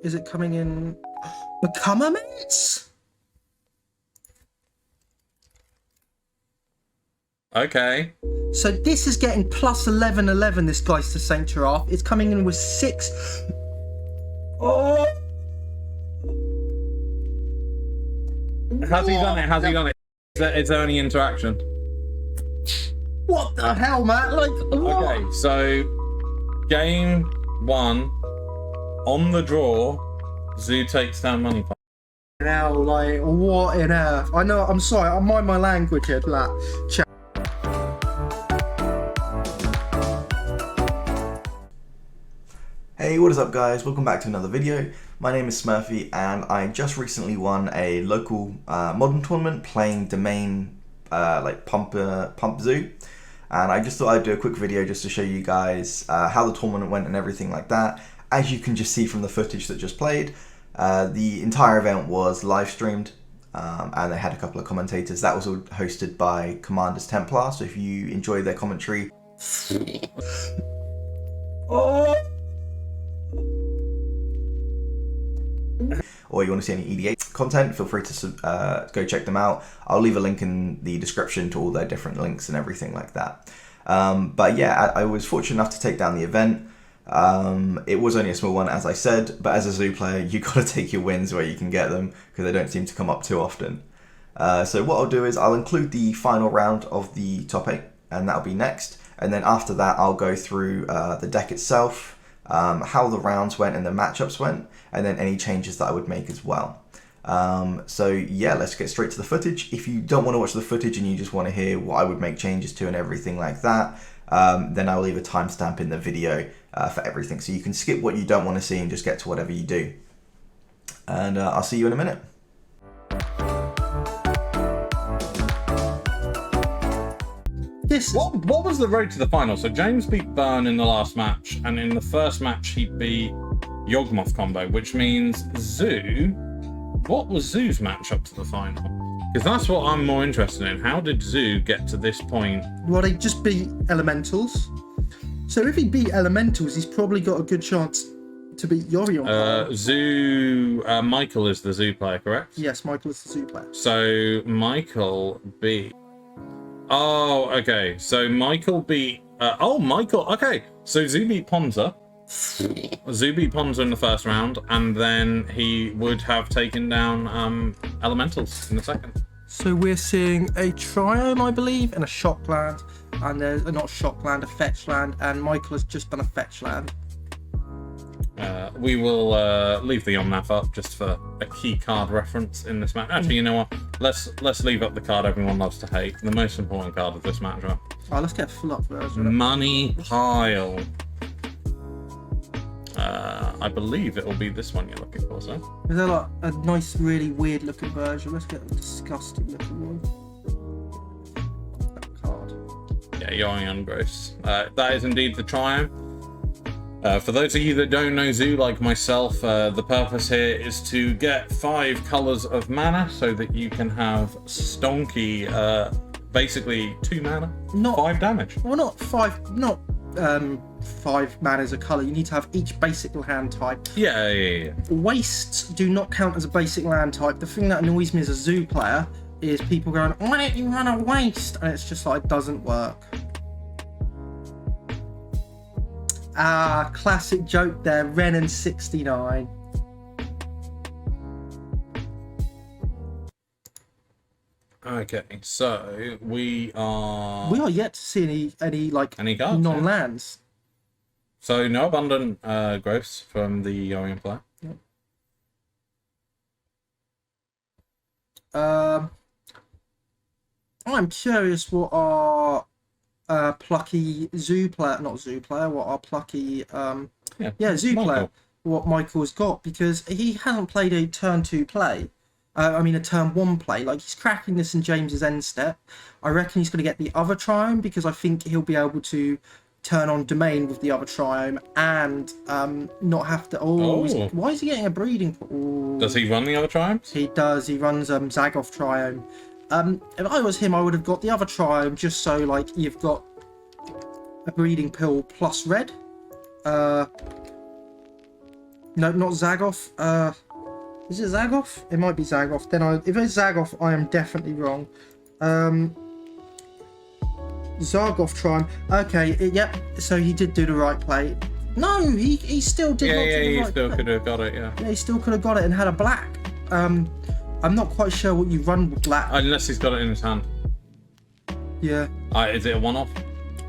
Is it coming in? Become immense? Okay. So this is getting plus 11/11, this Geist to Sanctifier. It's coming in with 6. Oh! Has he done it? Has he done it? Is there any interaction? What the hell, man? Like, what? Okay, so game 1, on the draw, Zoo takes down money pile. Now, like, what in earth? I know, I'm sorry, I mind my language here, like, Hey, what is up guys? Welcome back to another video. My name is Smurfy and I just recently won a local modern tournament playing domain Pump Zoo, and I just thought I'd do a quick video just to show you guys how the tournament went and everything like that. As you can just see from the footage that just played, the entire event was live streamed and they had a couple of commentators. That was all hosted by Commanders Templar, so if you enjoy their commentary or you want to see any EDH content, feel free to go check them out. I'll leave a link in the description to all their different links and everything like that. But yeah, I was fortunate enough to take down the event. It was only a small one, as I said, but as a Zoo player, you got to take your wins where you can get them, because they don't seem to come up too often. So what I'll do is I'll include the final round of the top 8, and that'll be next. And then after that, I'll go through the deck itself, how the rounds went and the matchups went, and then any changes that I would make as well. So yeah, let's get straight to the footage. If you don't want to watch the footage and you just want to hear what I would make changes to and everything like that, then I'll leave a timestamp in the video for everything, so you can skip what you don't want to see and just get to whatever you do. And I'll see you in a minute. What was the road to the final? So James beat Burn in the last match, and in the first match he beat Yawgmoth combo, which means Zoo. What was Zoo's match up to the final? Because that's what I'm more interested in. How did Zoo get to this point? Well, they just beat Elementals. So if he beat Elementals, he's probably got a good chance to beat Yorion. Zoo, Michael is the Zoo player, correct? Yes, Michael is the Zoo player. So Michael beat... Oh, okay. So Michael beat... Michael... Okay. So Zoo beat Ponza. Zoo beat Ponza in the first round, and then he would have taken down Elementals in the second. So we're seeing a Triome, I believe, and a Shock Land. And there's not Shock Land, a Fetch Land, and Michael has just done a Fetch Land. We will leave the Yawgmoth up just for a key card reference in this match. Actually, you know what? Let's leave up the card everyone loves to hate. The most important card of this match, right? Oh, let's get a full up version. Money Pile. I believe it will be this one you're looking for, sir. Is there like a nice, really weird looking version? Let's get a disgusting looking one. That card. Yeah, Yorion gross. That is indeed the Triome. For those of you that don't know Zoo, like myself, the purpose here is to get 5 colours of mana so that you can have stonky, basically 2 mana, 5 damage. Well, not 5, not 5 mana as a colour. You need to have each basic land type. Yeah. Wastes do not count as a basic land type. The thing that annoys me as a Zoo player is people going, why don't you run a waste? And it's just like, it doesn't work. Ah, classic joke there, Renan 69. Okay, so we are yet to see any cards, non-lands. Yeah. So no abundant growths from the Yorion player. Yeah. I'm curious what our plucky Zoo player, what our plucky Zoo player, what Michael's got, because he hasn't played a turn 2 play. A turn 1 play. Like, he's cracking this in James's end step. I reckon he's going to get the other Triome, because I think he'll be able to turn on Domain with the other Triome and not have to... why is he getting a breeding? Does he run the other Triomes? He does. He runs Zagoth Triome. If I was him, I would have got the other Triome, just so, like, you've got a breeding pill plus red. No, not Zagoth. Is it Zagoth? It might be Zagoth. If it's Zagoth, I am definitely wrong. Zagoth Triome. Okay, yep. So he did do the right play. No, he still did not do the right play. Yeah, he still could have got it, yeah. Yeah, he still could have got it and had a black. I'm not quite sure what you run with black. Unless he's got it in his hand. Yeah. Is it a one-off?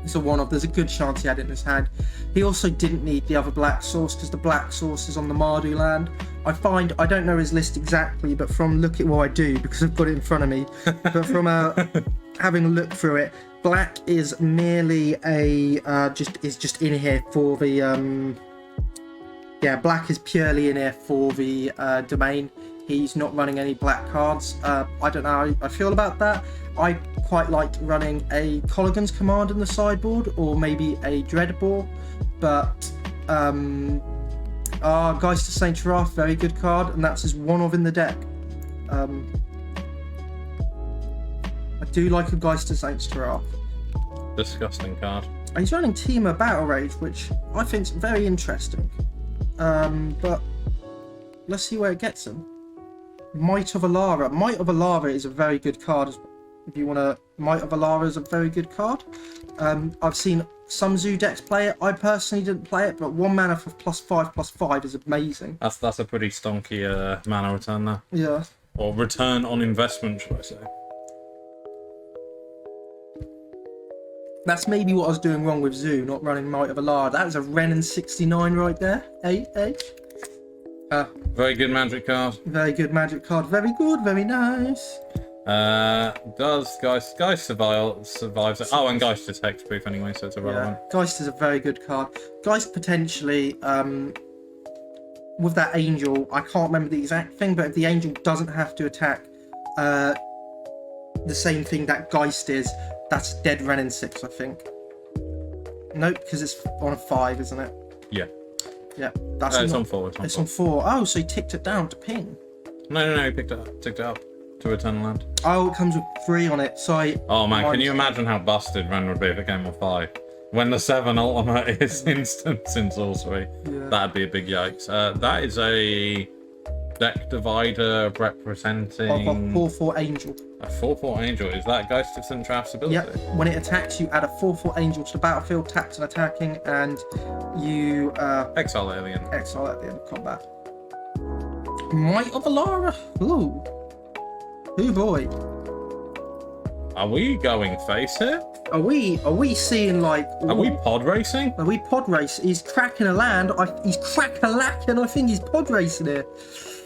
It's a one-off. There's a good chance he had it in his hand. He also didn't need the other black source because the black source is on the Mardu land. I don't know his list exactly, but from I do because I've got it in front of me. But from having a look through it, black is merely just in here for the black is purely in here for the domain. He's not running any black cards. I don't know how I feel about that. I quite like running a Colligan's Command in the sideboard, or maybe a Dreadbore, but Geist of St. Traft, very good card, and that's his one-of in the deck. I do like a Geist of St. Traft. Disgusting card. And he's running Temur Battle Rage, which I think is very interesting. But let's see where it gets him. Might of Alara. Might of Alara is a very good card. If you want to, Might of Alara is a very good card. I've seen some Zoo decks play it. I personally didn't play it, but 1 mana for +5/+5 is amazing. That's a pretty stonky mana return there. Yeah. Or return on investment, should I say? That's maybe what I was doing wrong with Zoo, not running Might of Alara. That was a Renin 69 right there. Very good magic card. Very good magic card. Very good. Very nice. Does Geist survives it? Oh, and Geist is hexproof anyway, so it's irrelevant. Yeah. Geist is a very good card. Geist potentially, with that angel, I can't remember the exact thing, but if the angel doesn't have to attack the same thing that Geist is, that's dead Renin 6, I think. Nope, because it's on a 5, isn't it? Yeah. Yeah. It's on 4. It's on 4. Oh, so he ticked it down to ping. No, he ticked it up to Eternal Land. Oh, it comes with 3 on it, so Oh man, can you imagine how busted Ren would be if it came on 5? When the 7 ultimate is instance in sorcery. Yeah. That'd be a big yikes. That is a deck divider representing... I've got 4/4 angel. A 4/4 angel. Is that Geist of St. Traft's ability? Yep. When it attacks, you add a 4/4 angel to the battlefield, tapped and attacking, and you exile it at the end. Exile at the end of combat. Might of Alara. Ooh. Oh boy. Are we going face here? Are we seeing like? Are we pod racing? Are we pod racing? He's cracking a land. He's crack-a-lacking. I think he's pod racing here.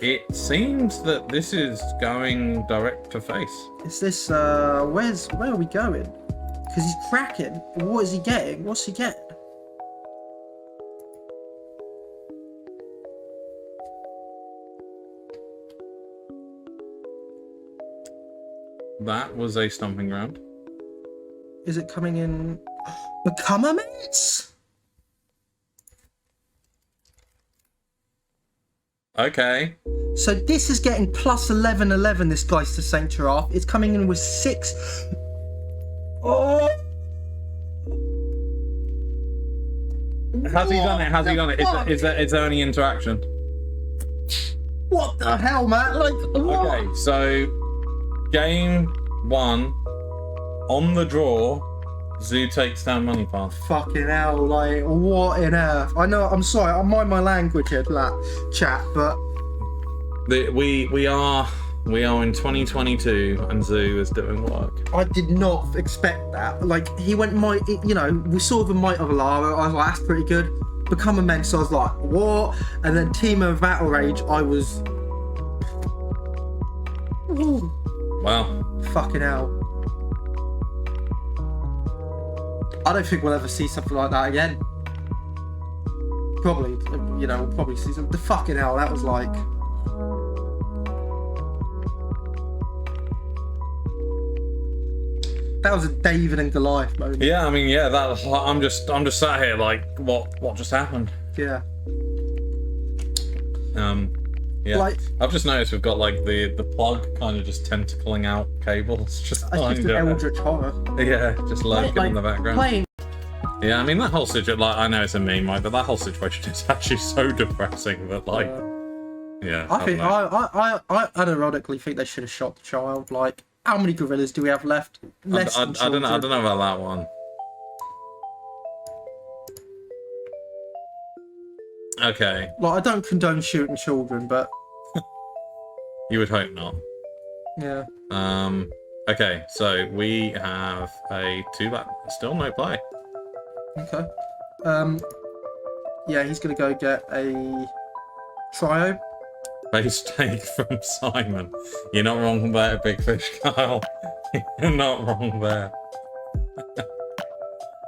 It seems that this is going direct to face. Is this where are we going? Because he's cracking. What is he getting? What's he getting? That was a Stomping Ground. Is it coming in? The Commentators? Okay. So this is getting plus 11/11. This Geist of St. Traft. It's coming in with 6. Oh. Has he done it? Has he done it? Is there any interaction? What the hell, man? Like, what? Okay, so game 1 on the draw. Zoo takes down money path. Fucking hell, like, what in earth? I know, I'm sorry, I mind my language here, that chat, but... We are in 2022 and Zoo is doing work. I did not expect that. Like, he went we saw the Might of Alara, I was like, that's pretty good. Become Immense, I was like, what? And then Temur Battle Rage, I was... Ooh. Wow. Fucking hell. I don't think we'll ever see something like that again. Probably, we'll probably see something. The fucking hell, that was like... That was a David and Goliath moment. Yeah, I mean, yeah, that was, I'm just sat here like, what just happened? Yeah. Yeah. Like, I've just noticed we've got like the plug kind of just tentacling out cables, just an Eldritch Horror. Yeah, just lurking in the background. Yeah, I mean that whole situation. Like, I know it's a meme, right? But that whole situation is actually so depressing that, like, yeah. I think I unironically think they should have shot the child. Like, how many gorillas do we have left? I don't know. I don't know about that one. Okay. Like, I don't condone shooting children, but You would hope not. yeah. Okay, so we have a 2-back. Still no play. Okay. Yeah, he's gonna go get a trio. Base take from Simon. You're not wrong there, Big Fish Kyle. You're not wrong there.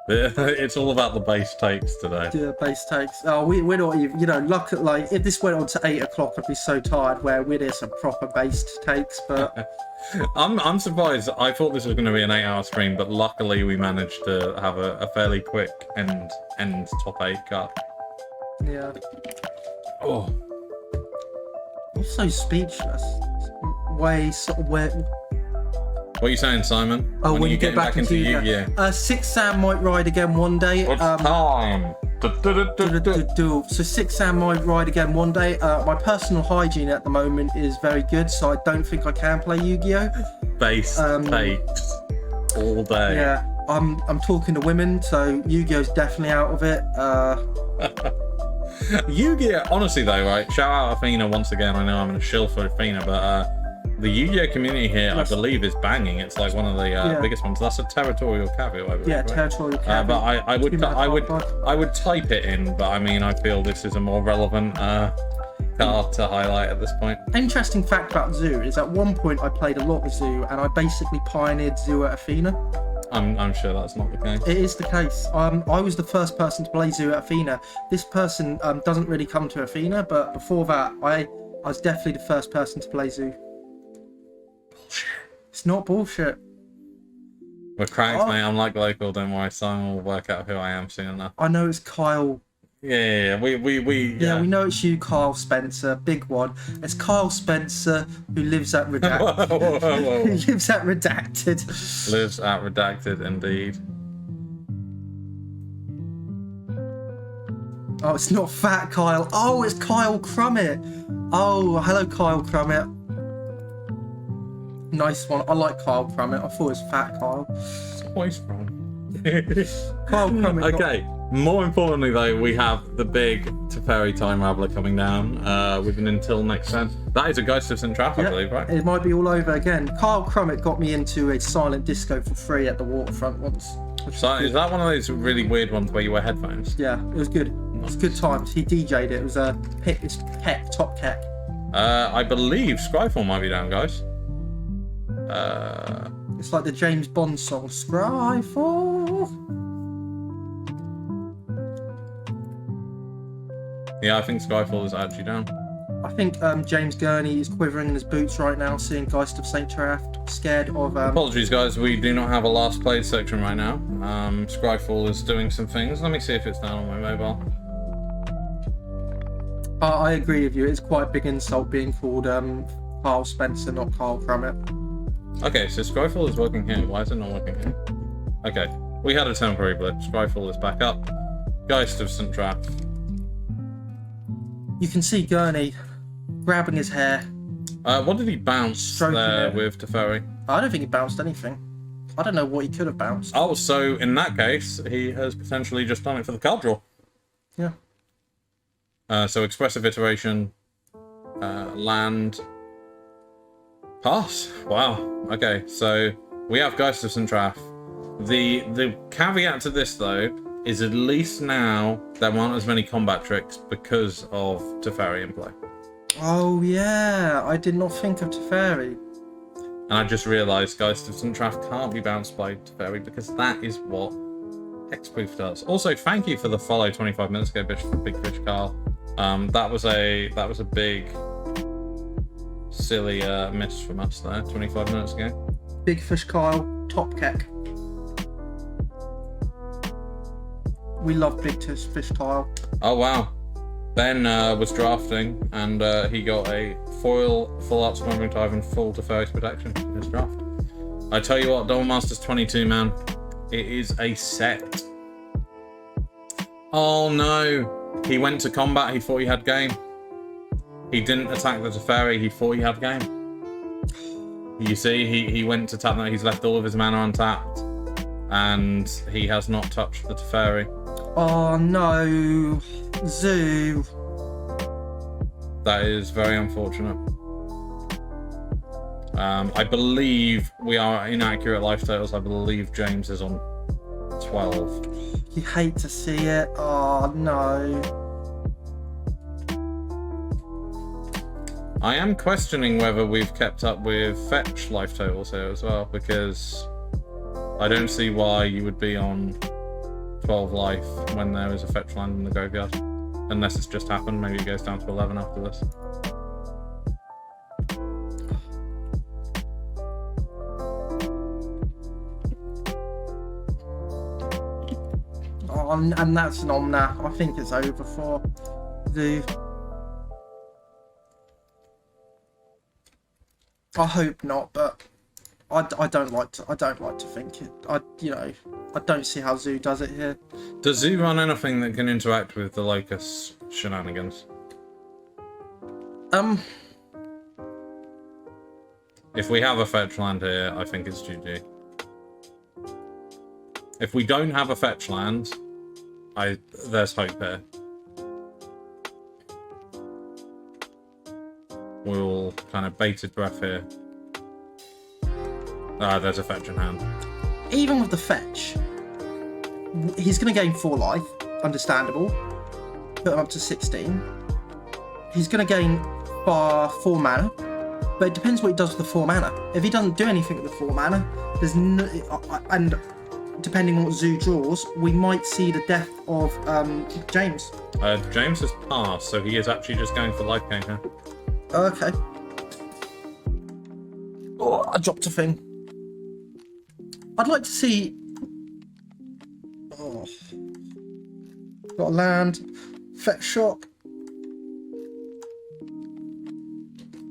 It's all about the base takes today. Yeah, base takes. Oh, we're not even, you know, look at, like, if this went on to 8 o'clock, I'd be so tired where we'd hear some proper based takes, but I'm surprised. I thought this was going to be an 8-hour stream, but luckily we managed to have a fairly quick end top 8 cut. yeah. Oh, I'm so speechless. Way sort of where. what are you saying, Simon? Oh, when are you get back into Yu-Gi-Oh? 6 Sam might ride again one day. What's time? So 6 Sam might ride again one day. My personal hygiene at the moment is very good, so I don't think I can play Yu-Gi-Oh. Base takes all day. Yeah, I'm talking to women, so Yu-Gi-Oh's definitely out of it. Yu-Gi-Oh! Honestly though, right? Shout out Athena once again. I know I'm in a shill for Athena, but the Yu-Gi-Oh! Community here, I believe, is banging. It's like one of the biggest ones. That's a Territorial Kavu, I believe. Yeah, right? Territorial Kavu. But I would type it in. But I mean, I feel this is a more relevant card to highlight at this point. Interesting fact about Zoo is at one point I played a lot with Zoo, and I basically pioneered Zoo at Athena. I'm sure that's not the case. It is the case. I was the first person to play Zoo at Athena. This person doesn't really come to Athena, but before that, I was definitely the first person to play Zoo. Bullshit. It's not bullshit. We're cracked, mate. I'm like local. Don't worry. Simon will work out who I am soon enough. I know it's Kyle. Yeah. We we know it's you, Kyle Spencer. Big one. It's Kyle Spencer who lives at Redacted. Whoa. Who lives at Redacted. Lives at Redacted, indeed. Oh, it's not Fat Kyle. Oh, it's Kyle Crummett. Oh, hello, Kyle Crummett. Nice one. I like Kyle Crummett. I thought it was Fat Kyle. Always wrong. Kyle Crummett. Okay. More importantly, though, we have the big Teferi Time Raveler coming down with an until next turn. That is a Geist of Traft, I believe, right? It might be all over again. Kyle Crummett got me into a silent disco for free at the waterfront once. So is that one of those really weird ones where you wear headphones? Yeah, it was good. It was good times. He DJ'd it. It was a top keck. I believe Scryfall might be down, guys. It's like the James Bond song, Scryfall. Yeah, I think Skyfall is actually down. I think James Gurney is quivering in his boots right now, seeing Geist of Traft, scared of... Apologies, guys, we do not have a last played section right now. Skyfall is doing some things. Let me see if it's down on my mobile. I agree with you. It's quite a big insult being called Carl Spencer, not Carl Crummett. Okay, so Skyfall is working here. Why is it not working here? Okay, we had a temporary blip. Skyfall is back up. Geist of Traft. You can see Gurney grabbing his hair. What did he bounce there with Teferi? I don't think he bounced anything. I don't know what he could have bounced. Oh, so in that case, he has potentially just done it for the card draw. Yeah. So expressive iteration, land, pass. Wow. Okay, so we have Geist of Traft. The caveat to this though is at least now there aren't as many combat tricks because of Teferi in play. Oh yeah, I did not think of Teferi. And I just realised Geist of Traft can't be bounced by Teferi because that is what Hexproof does. Also, thank you for the follow 25 minutes ago, Big Fish Carl. That was a big silly miss from us there 25 minutes ago. Big Fish Kyle, top keck. We love Big Fish Kyle. Oh wow. Ben was drafting and he got a foil, full art Stomping Ground and full Teferi's protection in his draft. I tell you what, Double Masters 22, man. It is a set. Oh no! He went to combat, he thought he had game. He didn't attack the Teferi, he thought he had game. You see, he went to tap that, he's left all of his mana untapped. And he has not touched the Teferi. Oh no, Zoo. That is very unfortunate. I believe we are inaccurate life totals. I believe James is on 12. You hate to see it. Oh no. I am questioning whether we've kept up with fetch life totals here as well, because I don't see why you would be on 12 life when there is a fetch land in the graveyard. Unless it's just happened, maybe it goes down to 11 after this. Oh, and that's an Omnath. I think it's over for Zoo. I hope not, but I don't like to think it. I don't see how Zoo does it here. Does Zoo run anything that can interact with the Locust shenanigans? If we have a fetch land here, I think it's GG. If we don't have a fetch land, there's hope here. We'll kind of bated breath here. There's a fetch in hand. Even with the fetch, he's going to gain 4 life, understandable. Put him up to 16. He's going to gain 4 mana, but it depends what he does with the 4 mana. If he doesn't do anything with the 4 mana, there's no, and depending on what Zoo draws, we might see the death of James. James has passed, so he is actually just going for life gain here. Okay. Oh, I dropped a thing. I'd like to see... Oh. Got a land. Fetch Shock.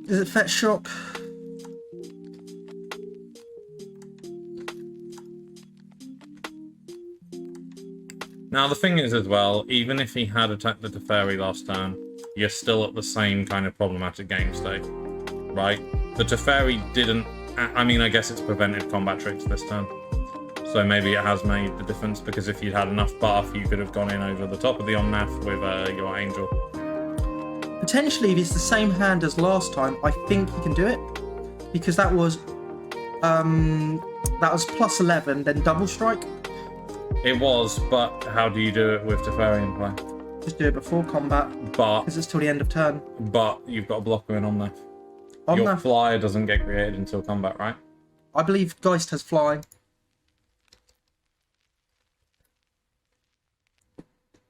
Is it Fetch Shock? Now the thing is as well, even if he had attacked the Teferi last turn, you're still at the same kind of problematic game state, right? The Teferi didn't... I mean, I guess it's prevented combat tricks this turn. So maybe it has made the difference, because if you'd had enough buff, you could have gone in over the top of the Omnath with your Angel. Potentially, if it's the same hand as last time, I think he can do it. Because that was plus 11, then double strike. It was, but how do you do it with Teferi in play? Just do it before combat. But... because it's till the end of turn. But you've got a blocker in Omnath. Omnath. Your flyer doesn't get created until combat, right? I believe Geist has flying.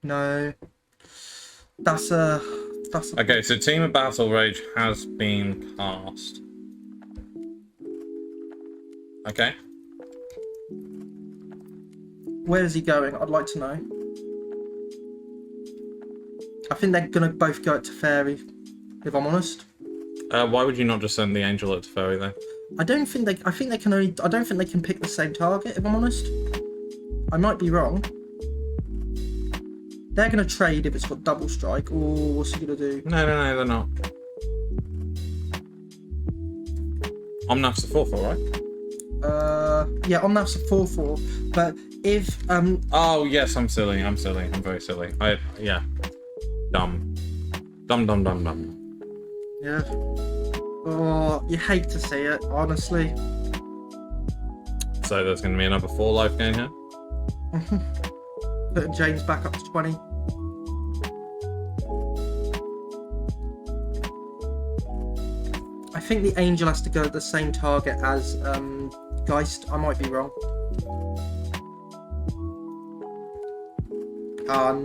No. That's a... Okay, so Team of Battle Rage has been cast. Okay. Where is he going? I'd like to know. I think they're gonna both go at Teferi, if I'm honest. Why would you not just send the Angel at Teferi then? I don't think they can pick the same target, if I'm honest. I might be wrong. They're gonna trade if it's got double strike. Oh, what's he gonna do? No, they're not. Omnath's a 4/4, right? Yeah, Omnath's a 4/4, but if Oh yes, I'm silly. I'm very silly. Yeah. Dumb. Yeah. Oh, you hate to see it, honestly. So there's going to be another 4 life gain here. Putting James back up to 20. I think the Angel has to go at the same target as Geist. I might be wrong.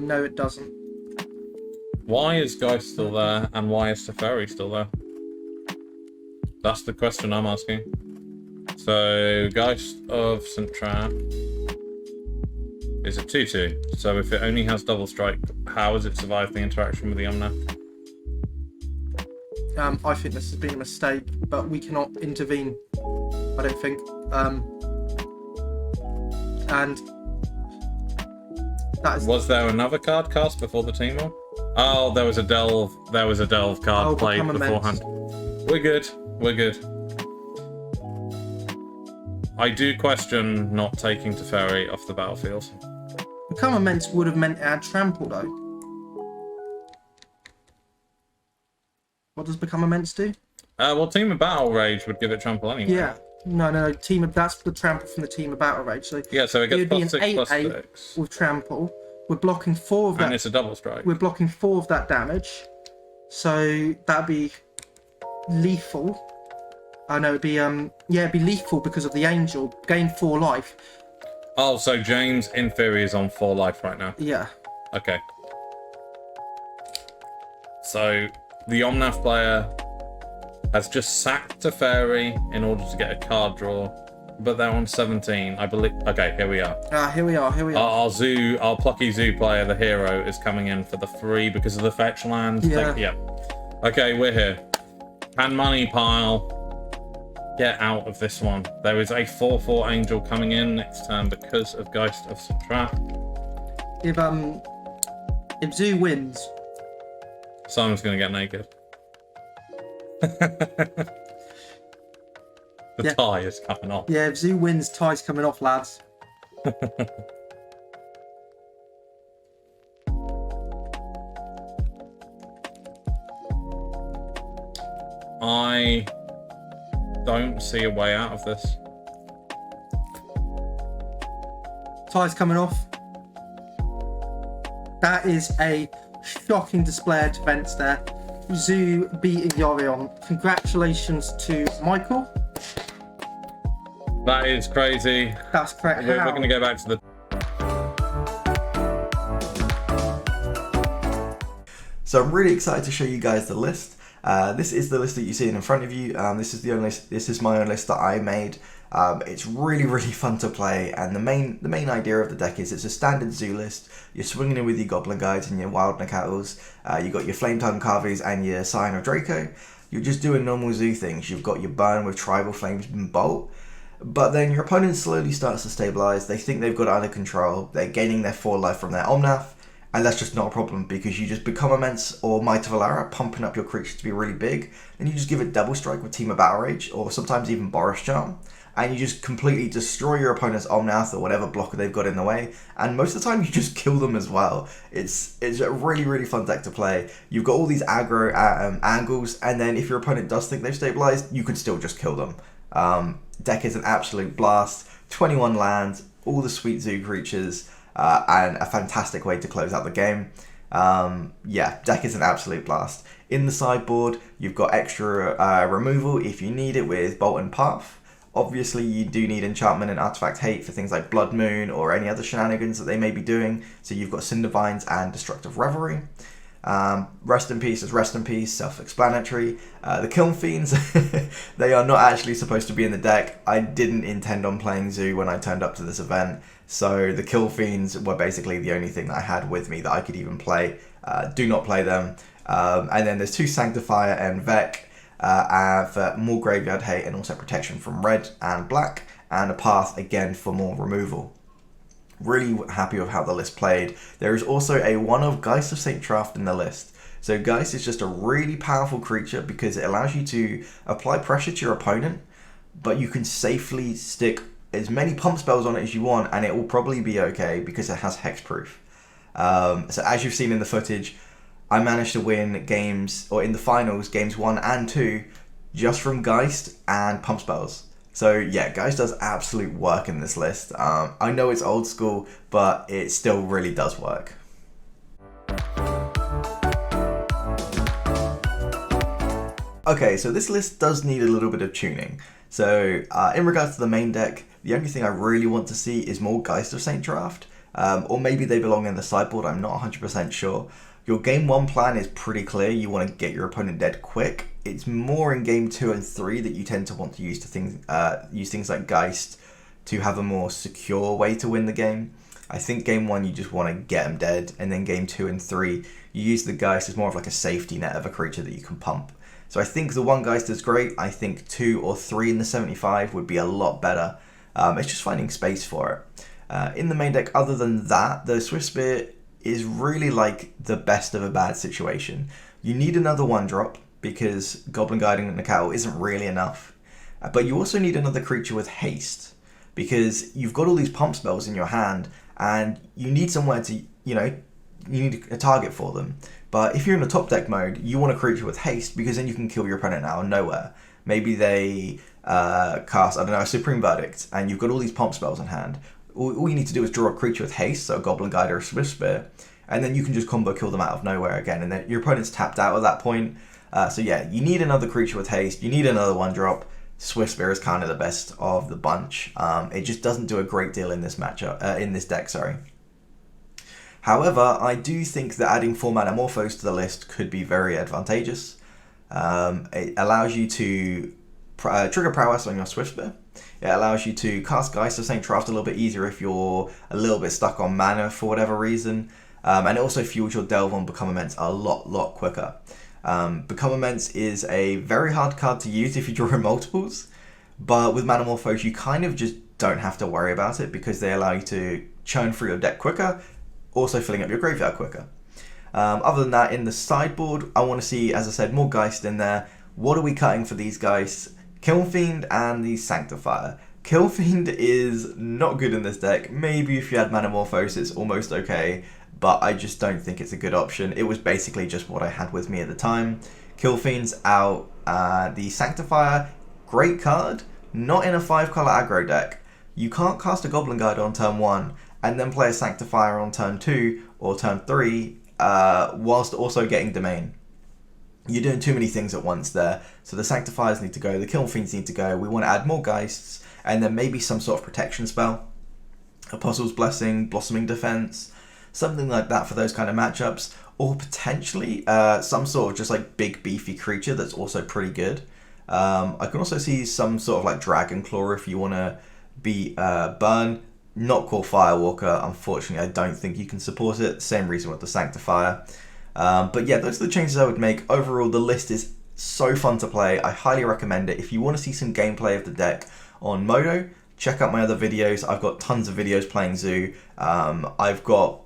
No, it doesn't. Why is Geist still there, and why is Teferi still there? That's the question I'm asking. So, Geist of St. Traft is a 2/2. So if it only has double strike, how has it survived the interaction with the Omnath? I think this has been a mistake, but we cannot intervene. I don't think. And Was there another card cast before the Temur? Oh, there was a delve. There was a delve card played beforehand. We're good. We're good. I do question not taking Teferi off the battlefield. Become Immense would have meant it had trample though. What does Become Immense do? Well, Team of Battle Rage would give it trample anyway. Yeah. No. That's the trample from the Team of Battle Rage. So yeah, so it gets plus 6 plus 6 with trample. We're blocking 4 of that. And it's a double strike. We're blocking 4 of that damage. So that'd be lethal. I know it'd be it'd be lethal because of the angel. Gain 4 life. Oh, so James in theory is on 4 life right now. Yeah. Okay. So the Omnath player has just sacked Teferi in order to get a card draw, but they're on 17, I believe. Okay, here we are. Here we are. Our plucky zoo player, the hero, is coming in for the 3 because of the fetch lands. Yeah. Okay, we're here. Hand money pile. Get out of this one. There is a 4/4 angel coming in next turn because of Geist of Traft. If Zoo wins, Simon's gonna get naked. The tie is coming off. Yeah, if Zoo wins, tie's coming off, lads. I don't see a way out of this. Tie's coming off. That is a shocking display of defense there. Zoo beating Yorion. Congratulations to Michael. That is crazy. That's correct. We're going to go back to the... So I'm really excited to show you guys the list. This is the list that you see in front of you. This is my own list that I made. It's really fun to play, and the main idea of the deck is it's a standard zoo list. You're swinging in with your Goblin Guides and your Wild Nacatls. You got your Flame-Tongue Kavus and your Scion of Draco. You're just doing normal zoo things. You've got your Burn with Tribal Flames and Bolt. But then your opponent slowly starts to stabilize. They think they've got it under control. They're gaining their 4 life from their Omnath. And that's just not a problem because you just become Immense or Might of Alara, pumping up your creature to be really big. Then you just give it Double Strike with Team of Battle Rage, or sometimes even Boros Charm. And you just completely destroy your opponent's Omnath or whatever blocker they've got in the way. And most of the time you just kill them as well. It's a really fun deck to play. You've got all these aggro angles, and then if your opponent does think they've stabilized, you can still just kill them. Deck is an absolute blast. 21 lands, all the sweet zoo creatures, and a fantastic way to close out the game. Deck is an absolute blast. In the sideboard, you've got extra removal if you need it with Bolt and Path. Obviously, you do need Enchantment and Artifact Hate for things like Blood Moon or any other shenanigans that they may be doing. So you've got Cindervines and Destructive Revelry. Rest in Peace is Rest in Peace, self-explanatory. The Kiln Fiends, they are not actually supposed to be in the deck. I didn't intend on playing Zoo when I turned up to this event, so the Kiln Fiends were basically the only thing that I had with me that I could even play. Do not play them. And then there's 2 Sanctifier en-Vec for more graveyard hate and also protection from red and black, and a Path again for more removal. Really happy with how the list played. There is also a 1 of Geist of St. Traft in the list. So Geist is just a really powerful creature because it allows you to apply pressure to your opponent, but you can safely stick as many pump spells on it as you want and it will probably be okay because it has hexproof. So as you've seen in the footage, I managed to win games, or in the finals, games 1 and 2, just from Geist and pump spells. So yeah, Geist does absolute work in this list. I know it's old school, but it still really does work. Okay, so this list does need a little bit of tuning. So in regards to the main deck, the only thing I really want to see is more Geist of St. Draft, or maybe they belong in the sideboard, I'm not 100% sure. Your game 1 plan is pretty clear, you want to get your opponent dead quick. It's more in game 2 and 3 that you tend to want to use things like Geist to have a more secure way to win the game. I think game 1 you just want to get them dead, and then game 2 and 3 you use the Geist as more of like a safety net of a creature that you can pump. So I think the 1 Geist is great. I think 2 or 3 in the 75 would be a lot better. It's just finding space for it. In the main deck, other than that, the Swiftspear is really like the best of a bad situation. You need another 1-drop because Goblin Guiding Nacatl isn't really enough. But you also need another creature with haste because you've got all these pump spells in your hand and you need somewhere to, you need a target for them. But if you're in a top deck mode, you want a creature with haste because then you can kill your opponent out of nowhere. Maybe they cast, I don't know, a Supreme Verdict and you've got all these pump spells in hand. All you need to do is draw a creature with haste, so a Goblin Guide or a Swiftspear, and then you can just combo kill them out of nowhere again, and then your opponent's tapped out at that point. So yeah, you need another creature with haste, you need another 1-drop. Swiftspear is kind of the best of the bunch. It just doesn't do a great deal in this matchup, in this deck, sorry. However, I do think that adding 4 mana Morphos to the list could be very advantageous. It allows you to trigger prowess on your Swiftspear. It allows you to cast Geist of St. Traft a little bit easier if you're a little bit stuck on mana for whatever reason. And it also fuels your Delve on Become Immense a lot quicker. Become Immense is a very hard card to use if you draw in multiples, but with Mana Morphos you kind of just don't have to worry about it because they allow you to churn through your deck quicker, also filling up your graveyard quicker. Other than that, in the sideboard, I want to see, as I said, more Geist in there. What are we cutting for these Geists? Kiln Fiend and the Sanctifier. Kiln Fiend is not good in this deck. Maybe if you had Mana Morphos it's almost okay, but I just don't think it's a good option. It was basically just what I had with me at the time. Kiln Fiend's out. The Sanctifier, great card, not in a 5-color aggro deck. You can't cast a Goblin Guide on turn 1 and then play a Sanctifier on turn 2 or turn 3 whilst also getting Domain. You're doing too many things at once there. So the Sanctifiers need to go, the Kiln Fiends need to go. We want to add more Geists and then maybe some sort of protection spell. Apostle's Blessing, Blossoming Defense, something like that for those kind of matchups. Or potentially some sort of just like big beefy creature that's also pretty good. I can also see some sort of like Dragon Claw if you want to be burn. Not called Firewalker, unfortunately I don't think you can support it. Same reason with the Sanctifier. But yeah, those are the changes I would make. Overall, the list is so fun to play. I highly recommend it. If you want to see some gameplay of the deck on Modo, check out my other videos. I've got tons of videos playing Zoo. I've got,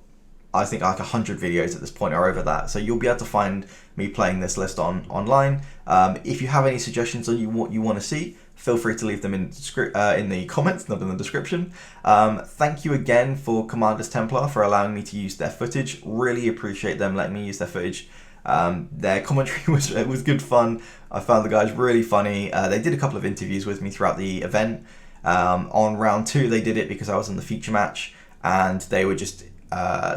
I think, like 100 videos at this point or over that. So you'll be able to find me playing this list online. If you have any suggestions on what you want to see, feel free to leave them in the comments, not in the description. Thank you again for Commanders Templar for allowing me to use their footage. Really appreciate them letting me use their footage. Their commentary was good fun. I found the guys really funny. They did a couple of interviews with me throughout the event. On round 2 they did it because I was in the feature match and they were just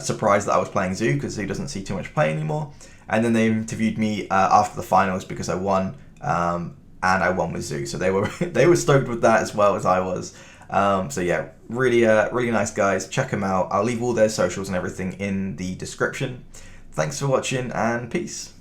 surprised that I was playing Zoo because Zoo doesn't see too much play anymore. And then they interviewed me after the finals because I won. And I won with Zoo, so they were stoked with that as well as I was. So yeah, really nice guys. Check them out. I'll leave all their socials and everything in the description. Thanks for watching and peace.